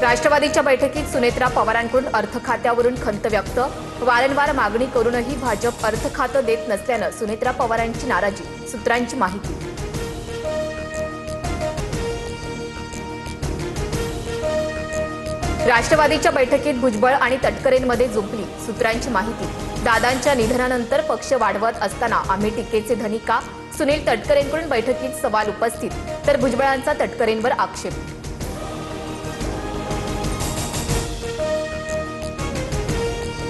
राष्ट्रवादीच्या बैठकीत सुनेत्रा पवारांकडून अर्थ खात्यावरून खंत व्यक्त। वारंवार मागणी करूनही भाजप अर्थ खातं देत नसल्यानं सुनेत्रा पवारांची नाराजी। सूत्रांची माहिती। राष्ट्रवादीच्या बैठकीत भुजबळ आणि तटकरेंमध्ये जुंपली। सूत्रांची माहिती। दादांच्या निधनानंतर पक्ष वाढवत असताना आम्ही टीकेचे धनी का? सुनील तटकरेंकडून बैठकीत सवाल उपस्थित, तर भुजबळांचा तटकरेंवर आक्षेप।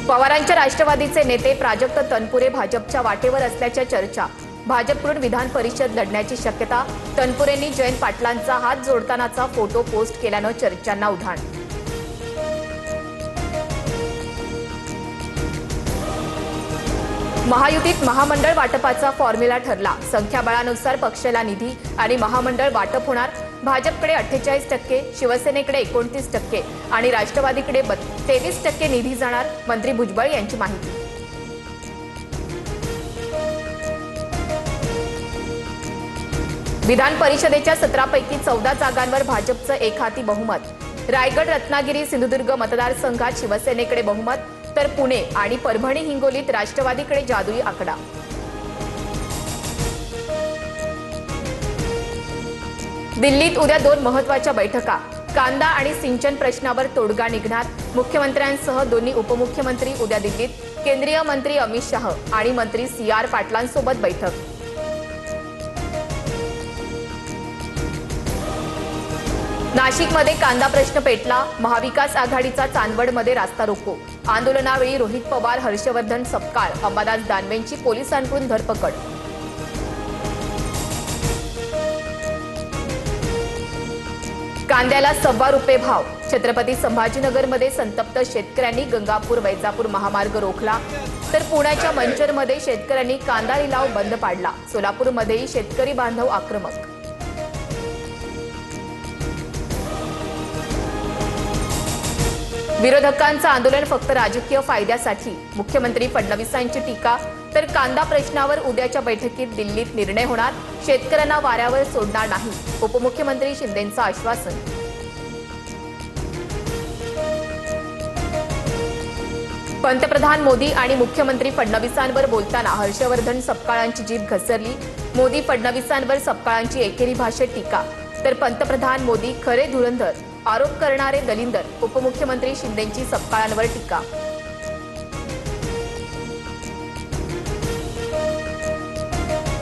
पवारांच्या राष्ट्रवादीचे नेते प्राजक्त तनपुरे भाजपच्या वाटेवर असल्याच्या चर्चा। भाजपकडून विधान परिषद लढण्याची शक्यता। तनपुरेंनी जयंत पाटलांचा हात जोडतानाचा फोटो पोस्ट केल्यानं चर्चांना उधाण। महायुतीत महामंडळ वाटपाचा फॉर्म्युला ठरला। संख्याबळानुसार पक्षाला निधी आणि महामंडळ वाटप होणार। भाजपकडे 48%, शिवसेनेकडे 29% आणि राष्ट्रवादीकडे 23% निधी जाणार। मंत्री भुजबळ यांची माहिती। विधान परिषदेच्या 17 पैकी 14 जागांवर भाजपचं एकहाती बहुमत। रायगड, रत्नागिरी, सिंधुदुर्ग मतदारसंघात शिवसेनेकडे बहुमत, तर पुणे आणि परभणी हिंगोलीत राष्ट्रवादीकडे जादुई आकडा। दिल्लीत उद्या 2 महत्त्वाच्या बैठका। कांदा आणि सिंचन प्रश्नावर तोडगा निघणार। मुख्यमंत्र्यांसह दोन्ही उपमुख्यमंत्री उद्या दिल्लीत। केंद्रीय मंत्री अमित शाह आणि मंत्री CR पाटलांसोबत बैठक। नाशिकमध्ये कांदा प्रश्न पेटला। महाविकास आघाडीचा चांदवडमध्ये रास्ता रोको। आंदोलनावेळी रोहित पवार, हर्षवर्धन सपकाळ, अंबादास दानवेंची पोलिसांकडून धरपकड। कांद्याला ₹1.25 भाव। छत्रपती संभाजीनगरमध्ये संतप्त शेतकऱ्यांनी गंगापूर वैजापूर महामार्ग रोखला, तर पुण्याच्या मंचरमध्ये शेतकऱ्यांनी कांदा लिलाव बंद पाडला। सोलापूरमध्येही शेतकरी बांधव आक्रमक। विरोधकांचं आंदोलन फक्त राजकीय फायद्यासाठी। मुख्यमंत्री फडणवीसांची टीका, तर कांदा प्रश्नावर उद्याच्या बैठकीत दिल्लीत निर्णय होणार। शेतकऱ्यांना वाऱ्यावर सोडणार नाही, उपमुख्यमंत्री शिंदेंचं आश्वासन। पंतप्रधान मोदी आणि मुख्यमंत्री फडणवीसांवर बोलताना हर्षवर्धन सपकाळांची जीभ घसरली। मोदी फडणवीसांवर सपकाळांची एकेरी भाषेत टीका, तर पंतप्रधान मोदी खरे धुरंधर, आरोप करणारे दलिंदर। उपमुख्यमंत्री शिंदेंची सपकाळांवर टीका।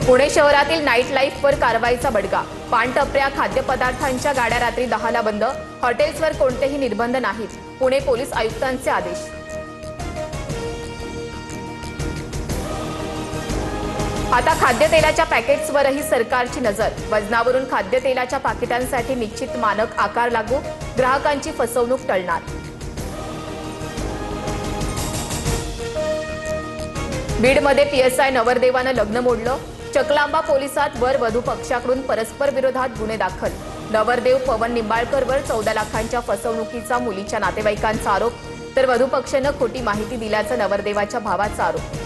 पुणे शहरातील नाईट लाईफवर कारवाईचा बडगा। पानटपऱ्या, खाद्यपदार्थांच्या गाड्या रात्री 10ला बंद। हॉटेल्सवर कोणतेही निर्बंध नाहीत। पुणे पोलीस आयुक्तांचे आदेश। आता खाद्यतेलाच्या पॅकेट्सवरही सरकारची नजर। वजनावरून खाद्यतेलाच्या पाकिटांसाठी निश्चित मानक आकार लागू। ग्राहकांची फसवणूक टळणार। बीडमध्ये PSI नवरदेवानं लग्न मोडलं। चकलांबा पोलिसात वर वधू पक्षाकडून परस्पर विरोधात गुन्हे दाखल। नवरदेव पवन निंबाळकरवर 14 लाखांच्या फसवणुकीचा मुलीच्या नातेवाईकांचा आरोप, तर वधू पक्षानं खोटी माहिती दिल्याचा नवरदेवाच्या भावाचा आरोप।